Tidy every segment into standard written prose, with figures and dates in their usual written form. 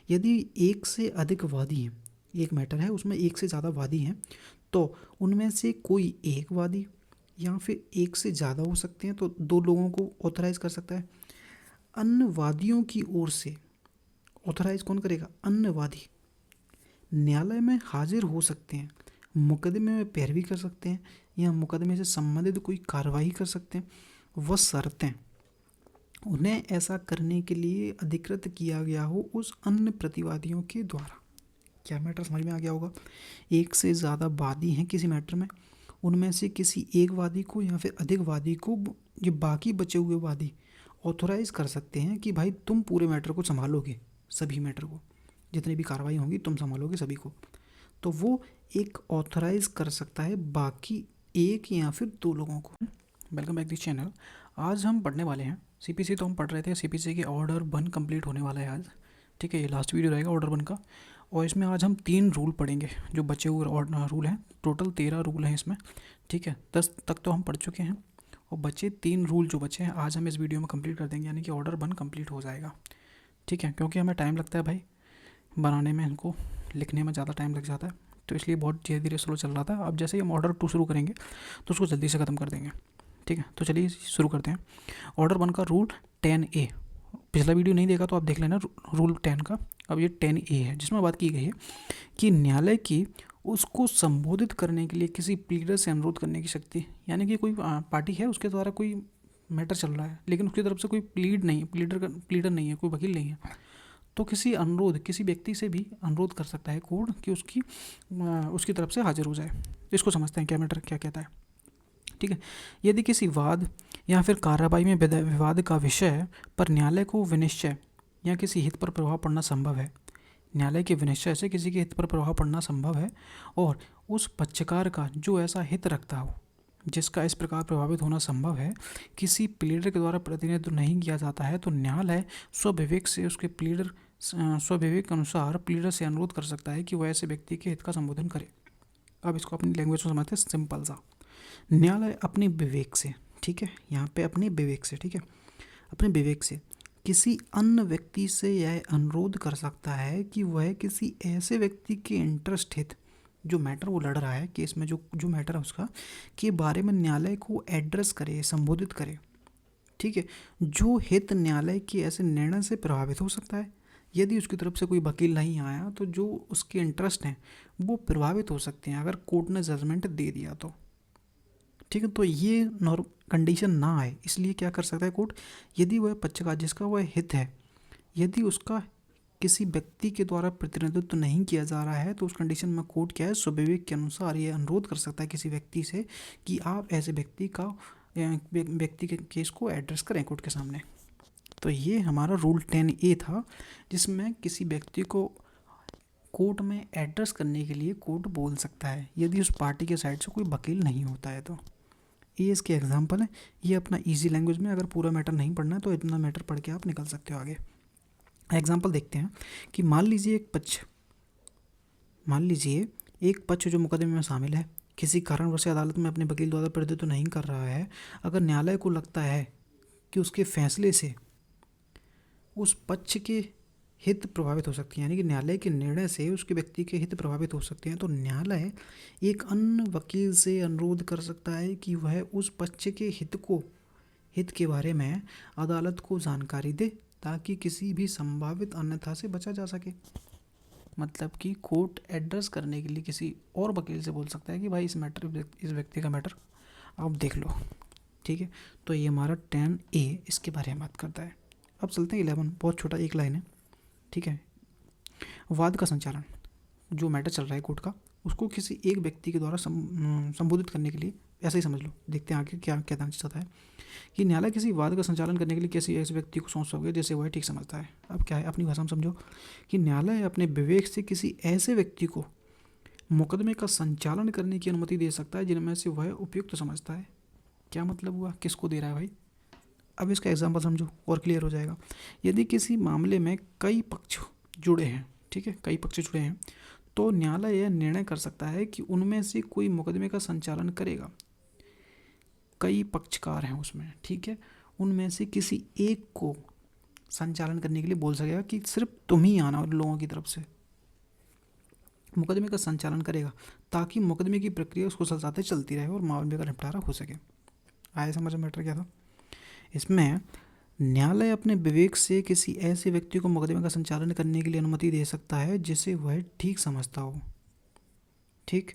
यदि एक से अधिक वादी हैं, एक मैटर है उसमें एक से ज़्यादा वादी हैं, तो उनमें से कोई एक वादी या फिर एक से ज़्यादा हो सकते हैं, तो दो लोगों को ऑथराइज कर सकता है। अन्य वादियों की ओर से ऑथराइज कौन करेगा? अन्य वादी न्यायालय में हाजिर हो सकते हैं, मुकदमे में पैरवी कर सकते हैं या मुकदमे से संबंधित कोई कार्रवाई कर सकते हैं, वह शर्तें उन्हें ऐसा करने के लिए अधिकृत किया गया हो उस अन्य प्रतिवादियों के द्वारा। क्या मैटर समझ में आ गया होगा? एक से ज़्यादा वादी हैं किसी मैटर में, उनमें से किसी एक वादी को या फिर अधिक वादी को जो बाकी बचे हुए वादी ऑथोराइज कर सकते हैं कि भाई तुम पूरे मैटर को संभालोगे, सभी मैटर को, जितनी भी कार्रवाई होंगी तुम संभालोगे सभी को। तो वो एक ऑथराइज कर सकता है बाकी एक या फिर दो लोगों को। Welcome back this channel. आज हम पढ़ने वाले हैं सीपीसी। तो हम पढ़ रहे थे सीपीसी के ऑर्डर 1 कंप्लीट होने वाला है आज, ठीक है। ये लास्ट वीडियो रहेगा ऑर्डर 1 का, और इसमें आज हम 3 रूल पढ़ेंगे जो बचे हुए रूल हैं। टोटल 13 रूल हैं इसमें, ठीक है। 10 तक तो हम पढ़ चुके हैं और बचे 3 रूल जो बचे हैं आज हम इस वीडियो में कंप्लीट कर देंगे, यानी कि ऑर्डर 1 कंप्लीट हो जाएगा, ठीक है। क्योंकि हमें टाइम लगता है भाई बनाने में, इनको लिखने में ज़्यादा टाइम लग जाता है, तो इसलिए बहुत धीरे धीरे स्लो चल रहा था। अब जैसे ही हम ऑर्डर 2 शुरू करेंगे तो उसको जल्दी से ख़त्म कर देंगे, ठीक है। तो चलिए शुरू करते हैं। ऑर्डर 1 का रूल 10A, पिछला वीडियो नहीं देखा तो आप देख लेना रूल 10 का। अब ये 10A है जिसमें बात की गई है कि न्यायालय की उसको संबोधित करने के लिए किसी प्लीडर से अनुरोध करने की शक्ति, यानी कि कोई पार्टी है उसके द्वारा कोई मैटर चल रहा है लेकिन उसकी तरफ से कोई प्लीडर नहीं है, कोई वकील नहीं है, तो किसी व्यक्ति से भी अनुरोध कर सकता है कोर्ट कि उसकी तरफ से हाजिर हो जाए। इसको समझते हैं क्या मैटर क्या कहता है, ठीक है। यदि किसी वाद या फिर कार्रवाई में विवाद का विषय पर न्यायालय को विनिश्चय या किसी हित पर प्रभाव पड़ना संभव है, न्यायालय के विनिश्चय से किसी के हित पर प्रभाव पड़ना संभव है, और उस पक्षकार का जो ऐसा हित रखता हो जिसका इस प्रकार प्रभावित होना संभव है किसी प्लीडर के द्वारा प्रतिनिधित्व नहीं किया जाता है, तो न्यायालय स्वविवेक अनुसार प्लीडर से अनुरोध कर सकता है कि वह ऐसे व्यक्ति के हित का संबोधन करे। अब इसको अपनी लैंग्वेज में समझते हैं, सिंपल सा। न्यायालय अपने विवेक से, ठीक है, यहाँ पे अपने विवेक से, ठीक है, अपने विवेक से किसी अन्य व्यक्ति से यह अनुरोध कर सकता है कि वह किसी ऐसे व्यक्ति के इंटरेस्ट हित, जो मैटर वो लड़ रहा है केस में, जो मैटर है उसका के बारे में न्यायालय को एड्रेस करे, संबोधित करे, ठीक है, जो हित न्यायालय के ऐसे निर्णय से प्रभावित हो सकता है। यदि उसकी तरफ से कोई वकील नहीं आया तो जो उसके इंटरेस्ट हैं वो प्रभावित हो सकते हैं अगर कोर्ट ने जजमेंट दे दिया तो, ठीक है। तो ये कंडीशन ना आए इसलिए क्या कर सकता है कोर्ट, यदि वह पक्षकार जिसका वह हित है यदि उसका किसी व्यक्ति के द्वारा प्रतिनिधित्व तो नहीं किया जा रहा है, तो उस कंडीशन में कोर्ट क्या है, स्वविवेक के अनुसार ये अनुरोध कर सकता है किसी व्यक्ति से कि आप ऐसे व्यक्ति के केस को एड्रेस करें कोर्ट के सामने। तो ये हमारा रूल 10A था जिसमें किसी व्यक्ति को कोर्ट में एड्रेस करने के लिए कोर्ट बोल सकता है यदि उस पार्टी के साइड से कोई वकील नहीं होता है। तो ये इसके एग्जाम्पल है। ये अपना इजी लैंग्वेज में, अगर पूरा मैटर नहीं पढ़ना है तो इतना मैटर पढ़ के आप निकल सकते हो आगे। एग्जाम्पल देखते हैं कि मान लीजिए एक पक्ष जो मुकदमे में शामिल है किसी कारणवश से अदालत में अपने वकील द्वारा प्रतिनिधित्व नहीं कर रहा है। अगर न्यायालय को लगता है कि उसके फैसले से उस पक्ष के हित प्रभावित हो सकती हैं, यानी कि न्यायालय के निर्णय से उसके व्यक्ति के हित प्रभावित हो सकते हैं, तो न्यायालय एक अन्य वकील से अनुरोध कर सकता है कि वह उस पक्ष के हित के बारे में अदालत को जानकारी दे ताकि किसी भी संभावित अन्यथा से बचा जा सके। मतलब कि कोर्ट एड्रेस करने के लिए किसी और वकील से बोल सकता है कि भाई इस व्यक्ति का मैटर आप देख लो, ठीक है। तो ये हमारा 10A इसके बारे में बात करता है। अब चलते हैं 11, बहुत छोटा एक लाइन है, ठीक है। वाद का संचालन, जो मैटर चल रहा है कोर्ट का उसको किसी एक व्यक्ति के द्वारा संबोधित करने के लिए, ऐसा ही समझ लो। देखते हैं आगे क्या कहना चाहता है कि न्यायालय किसी वाद का संचालन करने के लिए किसी ऐसे व्यक्ति को सौंप सके जैसे वह ठीक समझता है। अब क्या है, अपनी भाषा में समझो कि न्यायालय अपने विवेक से किसी ऐसे व्यक्ति को मुकदमे का संचालन करने की अनुमति दे सकता है जिनमें से वह उपयुक्त समझता है। क्या मतलब हुआ, किसको दे रहा है भाई? अब इसका एग्जाम्पल समझो और क्लियर हो जाएगा। यदि किसी मामले में कई पक्ष जुड़े हैं, ठीक है, कई पक्ष जुड़े हैं, तो न्यायालय यह निर्णय कर सकता है कि उनमें से कोई मुकदमे का संचालन करेगा। कई पक्षकार हैं उसमें, ठीक है, उनमें से किसी एक को संचालन करने के लिए बोल सकेगा कि सिर्फ तुम ही आना और लोगों की तरफ से मुकदमे का संचालन करेगा, ताकि मुकदमे की प्रक्रिया उसको साथ चलती रहे और मामले का निपटारा हो सके। आया समझ में मैटर क्या था इसमें? न्यायालय अपने विवेक से किसी ऐसे व्यक्ति को मुकदमे का संचालन करने के लिए अनुमति दे सकता है जिसे वह ठीक समझता हो। ठीक,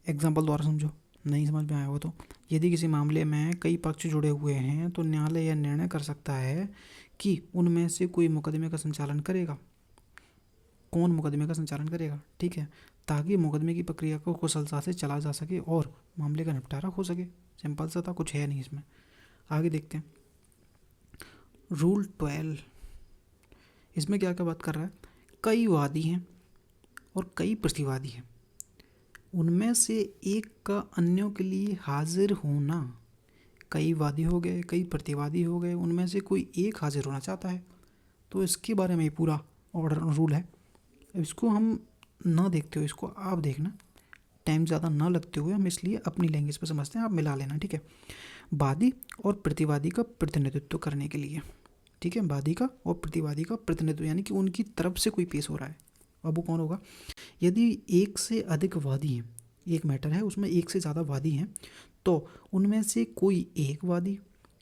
एग्जाम्पल द्वारा समझो, नहीं समझ में आया हो तो, यदि किसी मामले में कई पक्ष जुड़े हुए हैं तो न्यायालय यह निर्णय कर सकता है कि उनमें से कोई मुकदमे का संचालन करेगा। कौन मुकदमे का संचालन करेगा? ठीक है, ताकि मुकदमे की प्रक्रिया को कुशलता से चला जा सके और मामले का निपटारा हो सके। सिंपल सा था, कुछ है नहीं इसमें। आगे देखते हैं रूल 12। इसमें क्या क्या बात कर रहा है? कई वादी हैं और कई प्रतिवादी हैं, उनमें से एक का अन्यों के लिए हाजिर होना। कई वादी हो गए, कई प्रतिवादी हो गए, उनमें से कोई एक हाजिर होना चाहता है, तो इसके बारे में पूरा ऑर्डर रूल है। इसको हम ना देखते हो, इसको आप देखना, टाइम ज़्यादा ना लगते हुए हम इसलिए अपनी लैंग्वेज पर समझते हैं, आप मिला लेना। ठीक है, वादी और प्रतिवादी का प्रतिनिधित्व करने के लिए। ठीक है, वादी का और प्रतिवादी का प्रतिनिधित्व, यानी कि उनकी तरफ से कोई पेश हो रहा है। अब वो कौन होगा? यदि एक से अधिक वादी हैं, एक मैटर है उसमें एक से ज़्यादा वादी हैं, तो उनमें से कोई एक वादी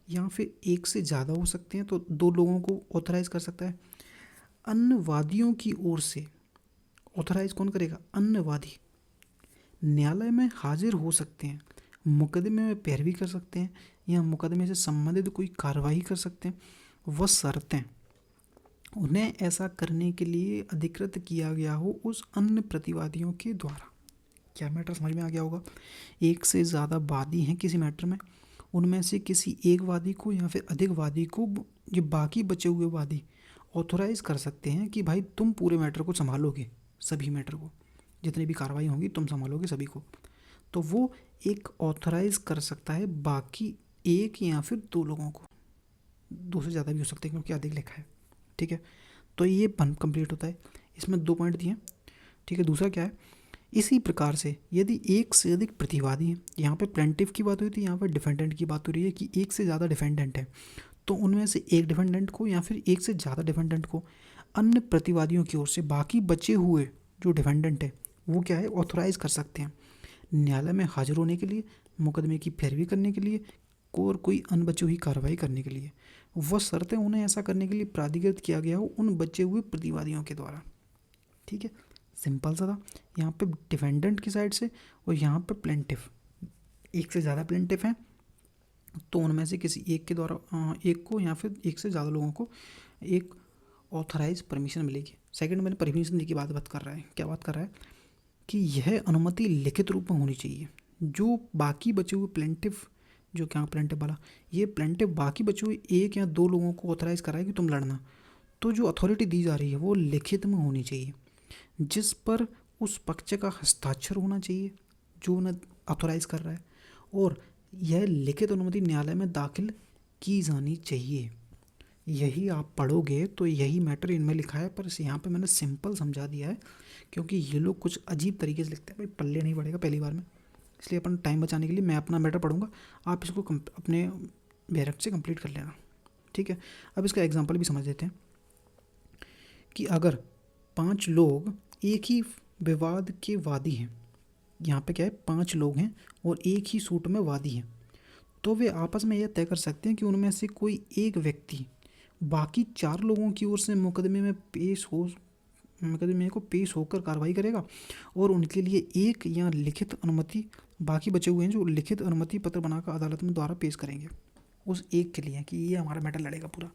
या फिर एक से ज़्यादा हो सकते हैं, तो दो लोगों को ऑथराइज कर सकता है। अन्य वादियों की ओर से ऑथराइज कौन करेगा? अन्य वादी न्यायालय में हाजिर हो सकते हैं, मुकदमे में पैरवी कर सकते हैं या मुकदमे से संबंधित कोई कार्रवाई कर सकते हैं, वह शर्तें उन्हें ऐसा करने के लिए अधिकृत किया गया हो उस अन्य प्रतिवादियों के द्वारा। क्या मैटर समझ में आ गया होगा? एक से ज़्यादा वादी हैं किसी मैटर में, उनमें से किसी एक वादी को या फिर अधिक वादी को ये बाकी बचे हुए वादी ऑथोराइज कर सकते हैं कि भाई तुम पूरे मैटर को संभालोगे, सभी मैटर को, जितनी भी कार्रवाई होंगी तुम संभालोगे सभी को। तो वो एक ऑथराइज कर सकता है बाकी एक या फिर दो लोगों को, दो से ज़्यादा भी हो सकते हैं क्योंकि अधिक लिखा है। ठीक है, तो ये कंप्लीट होता है। इसमें 2 पॉइंट दिए। ठीक है, दूसरा क्या है? इसी प्रकार से यदि एक से अधिक प्रतिवादी हैं, यहाँ पे प्लेंटिफ की बात हुई थी, यहाँ पर डिफेंडेंट की बात हो रही है कि एक से ज़्यादा डिफेंडेंट है, तो उनमें से एक डिफेंडेंट को या फिर एक से ज़्यादा डिफेंडेंट को अन्य प्रतिवादियों की ओर से बाकी बचे हुए जो डिफेंडेंट है वो क्या है? ऑथोराइज कर सकते हैं न्यायालय में हाजिर होने के लिए, मुकदमे की पैरवी करने के लिए और कोई अनबची हुई कार्रवाई करने के लिए। वह शर्तें उन्हें ऐसा करने के लिए प्राधिकृत किया गया हो उन बचे हुए प्रतिवादियों के द्वारा। ठीक है, सिंपल सा था। यहाँ पे डिफेंडेंट की साइड से और यहाँ पे प्लेंटिफ, एक से ज़्यादा प्लेंटिफ हैं तो उनमें से किसी एक के द्वारा एक को या फिर एक से ज़्यादा लोगों को एक ऑथराइज परमिशन मिलेगी। सेकंड मैंने परमिशन की बात कर रहा है, क्या बात कर रहा है कि यह अनुमति लिखित रूप में होनी चाहिए। जो बाकी बचे हुए प्लेंटिफ, जो क्या प्लेंटिफ वाला, ये प्लेंटिफ बाकी बचे हुए एक या दो लोगों को ऑथराइज करा है कि तुम लड़ना, तो जो अथॉरिटी दी जा रही है वो लिखित में होनी चाहिए, जिस पर उस पक्ष का हस्ताक्षर होना चाहिए जो उन्हें ऑथराइज कर रहा है, और यह लिखित अनुमति न्यायालय में दाखिल की जानी चाहिए। यही आप पढ़ोगे तो यही मैटर इनमें लिखा है, पर यहाँ पे मैंने सिंपल समझा दिया है क्योंकि ये लोग कुछ अजीब तरीके से लिखते हैं, भाई पल्ले नहीं पड़ेगा पहली बार में, इसलिए अपन टाइम बचाने के लिए मैं अपना मैटर पढ़ूंगा, आप इसको अपने बैरक से कंप्लीट कर लेना। ठीक है, अब इसका एग्जांपल भी समझ लेते हैं कि अगर 5 लोग एक ही विवाद के वादी हैं, यहाँ पे क्या है 5 लोग हैं और एक ही सूट में वादी हैं, तो वे आपस में यह तय कर सकते हैं कि उनमें से कोई एक व्यक्ति बाकी 4 लोगों की ओर से मुकदमे को पेश होकर कार्रवाई करेगा और उनके लिए एक या लिखित अनुमति, बाकी बचे हुए हैं जो लिखित अनुमति पत्र बनाकर अदालत में द्वारा पेश करेंगे उस एक के लिए कि ये हमारा मैटर लड़ेगा पूरा।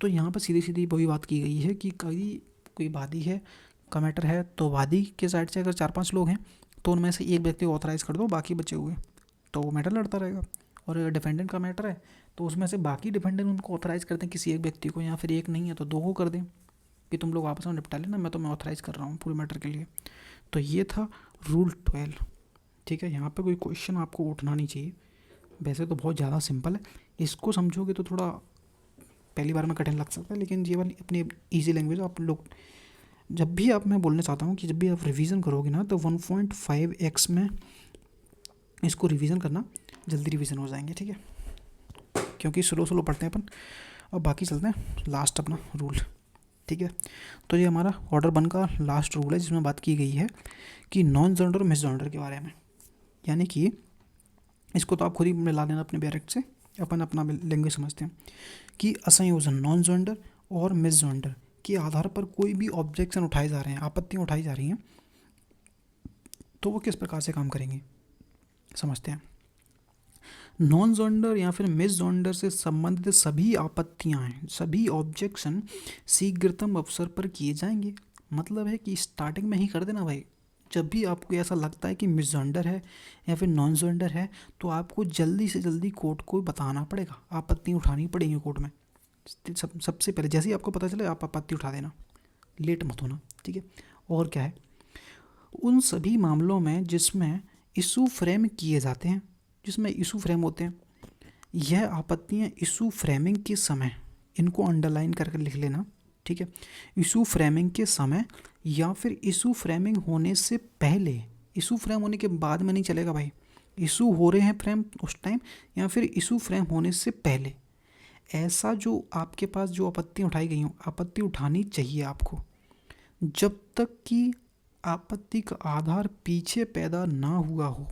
तो यहाँ पर सीधी सीधी वही बात की गई है कि कोई वादी है का मैटर है, तो वादी के साइड से अगर 4-5 लोग हैं तो उनमें से एक व्यक्ति को ऑथराइज कर दो, बाकी बचे हुए तो वो मैटर लड़ता रहेगा। और अगर डिफेंडेंट का मैटर है तो उसमें से बाकी डिफेंडेंट उनको ऑथराइज करते हैं किसी एक व्यक्ति को, या फिर एक नहीं है तो 2 को कर दें कि तुम लोग आपस में निपटा लेना, मैं ऑथराइज कर रहा हूँ पूरे मैटर के लिए। तो ये था रूल 12। ठीक है, यहाँ पे कोई क्वेश्चन आपको उठना नहीं चाहिए, वैसे तो बहुत ज़्यादा सिंपल है, इसको समझोगे तो थोड़ा पहली बार में कठिन लग सकता है, लेकिन ये वाली अपनी ईजी लैंग्वेज आप लोग जब भी मैं बोलना चाहता हूँ कि जब भी आप रिवीजन करोगे ना तो 1.5x में इसको रिवीजन करना, जल्दी रिवीजन हो जाएंगे। ठीक है, क्योंकि स्लो पढ़ते हैं अपन, और बाकी चलते हैं लास्ट अपना रूल, ठीक है। तो ये हमारा ऑर्डर 1 का लास्ट रूल है जिसमें बात की गई है कि नॉन जॉइंडर और मिस जॉइंडर के बारे में। यानी कि इसको तो आप खुद ही मिला लेना अपने डायरेक्ट से, अपन अपना लैंग्वेज समझते हैं कि असंयोजन नॉन जॉइंडर और मिस जॉइंडर के आधार पर कोई भी ऑब्जेक्शन उठाए जा रहे हैं, आपत्तियाँ उठाई जा रही हैं, तो वो किस प्रकार से काम करेंगे समझते हैं। नॉन जॉइंडर या फिर मिस जॉइंडर से संबंधित सभी आपत्तियां हैं, सभी ऑब्जेक्शन शीघ्रतम अवसर पर किए जाएंगे। मतलब है कि स्टार्टिंग में ही कर देना भाई। जब भी आपको ऐसा लगता है कि मिस जॉइंडर है या फिर नॉन जॉइंडर है तो आपको जल्दी से जल्दी कोर्ट को बताना पड़ेगा, आपत्ति उठानी पड़ेगी कोर्ट में। सबसे पहले जैसे ही आपको पता चले आप आपत्ति उठा देना, लेट मत होना, ठीक है। और क्या है, उन सभी मामलों में जिसमें इशू फ्रेम किए जाते हैं, जिसमें इशू फ्रेम होते हैं, यह आपत्तियां इशू फ्रेमिंग के समय, इनको अंडरलाइन करके लिख लेना, ठीक है। इशू फ्रेमिंग के समय या फिर इशू फ्रेमिंग होने से पहले, इशू फ्रेम होने के बाद में नहीं चलेगा भाई, इशू हो रहे हैं फ्रेम उस टाइम या फिर इशू फ्रेम होने से पहले, ऐसा जो आपके पास जो आपत्तियाँ उठाई गई हों, आपत्ति उठानी चाहिए आपको जब तक कि आपत्ति का आधार पीछे पैदा ना हुआ हो।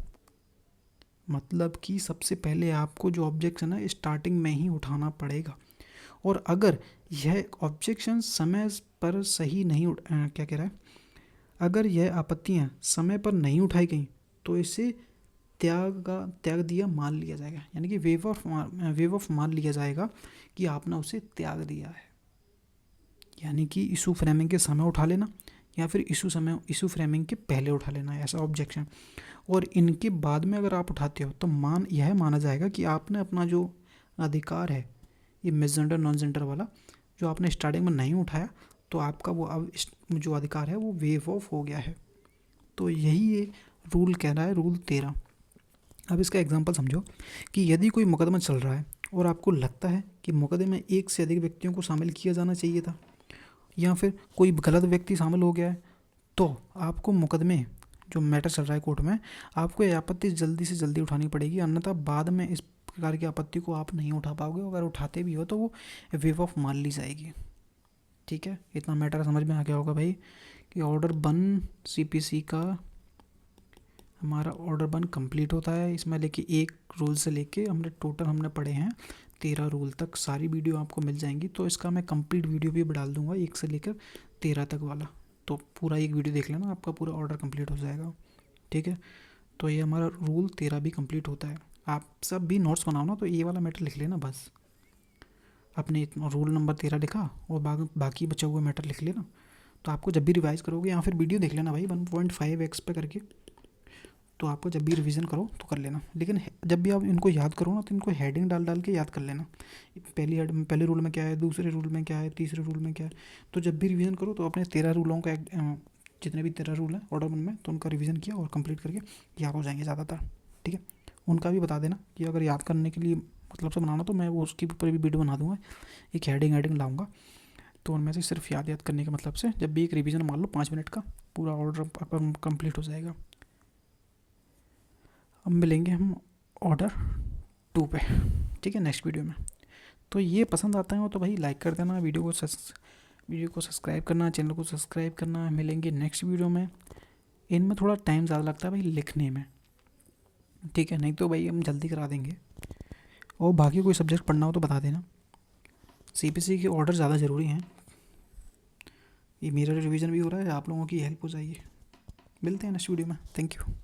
मतलब कि सबसे पहले आपको जो ऑब्जेक्शन है स्टार्टिंग में ही उठाना पड़ेगा। और अगर यह ऑब्जेक्शन समय पर सही नहीं क्या कह रहा है, अगर यह आपत्तियां समय पर नहीं उठाई गई तो इसे त्याग दिया मान लिया जाएगा। यानी कि वेव ऑफ मान लिया जाएगा कि आपने उसे त्याग दिया है। यानी कि इशू फ्रेमिंग के समय उठा लेना या फिर इशू फ्रेमिंग के पहले उठा लेना है ऐसा ऑब्जेक्शन, और इनके बाद में अगर आप उठाते हो तो यह माना जाएगा कि आपने अपना जो अधिकार है, ये मिस जेंडर नॉन जेंडर वाला जो आपने स्टार्टिंग में नहीं उठाया, तो आपका वो अब जो अधिकार है वो वेव ऑफ हो गया है। तो यही ये रूल कह रहा है, रूल 13। अब इसका एग्जांपल समझो कि यदि कोई मुकदमा चल रहा है और आपको लगता है कि मुकदमे में एक से अधिक व्यक्तियों को शामिल किया जाना चाहिए था या फिर कोई गलत व्यक्ति शामिल हो गया है, तो आपको मुकदमे जो मैटर चल रहा है कोर्ट में, आपको ये आपत्ति जल्दी से जल्दी उठानी पड़ेगी, अन्यथा बाद में इस प्रकार की आपत्ति को आप नहीं उठा पाओगे। अगर उठाते भी हो तो वो वेव ऑफ मान ली जाएगी, ठीक है। इतना मैटर समझ में आ गया होगा भाई कि ऑर्डर 1 CPC का हमारा ऑर्डर 1 कंप्लीट होता है। इसमें लेके एक रूल से लेके हमने पढ़े हैं 13 रूल तक। सारी वीडियो आपको मिल जाएंगी, तो इसका मैं कंप्लीट वीडियो भी डाल दूंगा 1 से लेकर 13 तक वाला, तो पूरा एक वीडियो देख लेना, आपका पूरा ऑर्डर कंप्लीट हो जाएगा, ठीक है। तो ये हमारा रूल 13 भी कंप्लीट होता है। आप सब भी नोट्स बनाओ ना, तो ये वाला मैटर लिख लेना बस, अपने रूल नंबर 13 लिखा और बाकी बचा हुआ मैटर लिख लेना। तो आपको जब भी रिवाइज़ करोगे या फिर वीडियो देख लेना भाई 1.5x पे करके, तो आपको जब भी रिवीजन करो तो कर लेना। लेकिन जब भी आप इनको याद करो ना तो इनको हेडिंग डाल के याद कर लेना, पहले रूल में क्या है, दूसरे रूल में क्या है, तीसरे रूल में क्या है। तो जब भी रिवीजन करो तो अपने 13 रूलों का जितने भी 13 रूल हैं ऑर्डर 1 में, तो उनका रिवीजन किया और कंप्लीट करके याद हो जाएंगे ज़्यादातर, ठीक है। उनका भी बता देना कि अगर याद करने के लिए मतलब से बनाना तो मैं वो उसके ऊपर भी वीडियो बना दूंगा, एक हेडिंग लाऊंगा, तो उनमें से सिर्फ याद करने के मतलब से जब भी एक रिवीजन मान लो 5 मिनट का, पूरा ऑर्डर कंप्लीट हो जाएगा। अब मिलेंगे हम ऑर्डर 2 पे, ठीक है, नेक्स्ट वीडियो में। तो ये पसंद आता है तो भाई लाइक कर देना, वीडियो को सब्सक्राइब करना, चैनल को सब्सक्राइब करना। मिलेंगे नेक्स्ट वीडियो में। इनमें थोड़ा टाइम ज़्यादा लगता है भाई लिखने में, ठीक है, नहीं तो भाई हम जल्दी करा देंगे। और बाकी कोई सब्जेक्ट पढ़ना हो तो बता देना। CPC के ऑर्डर ज़्यादा ज़रूरी हैं, ये मेरा रिवीजन भी हो रहा है, आप लोगों की हेल्प हो जाएगी। मिलते हैं नेक्स्ट वीडियो में, थैंक यू।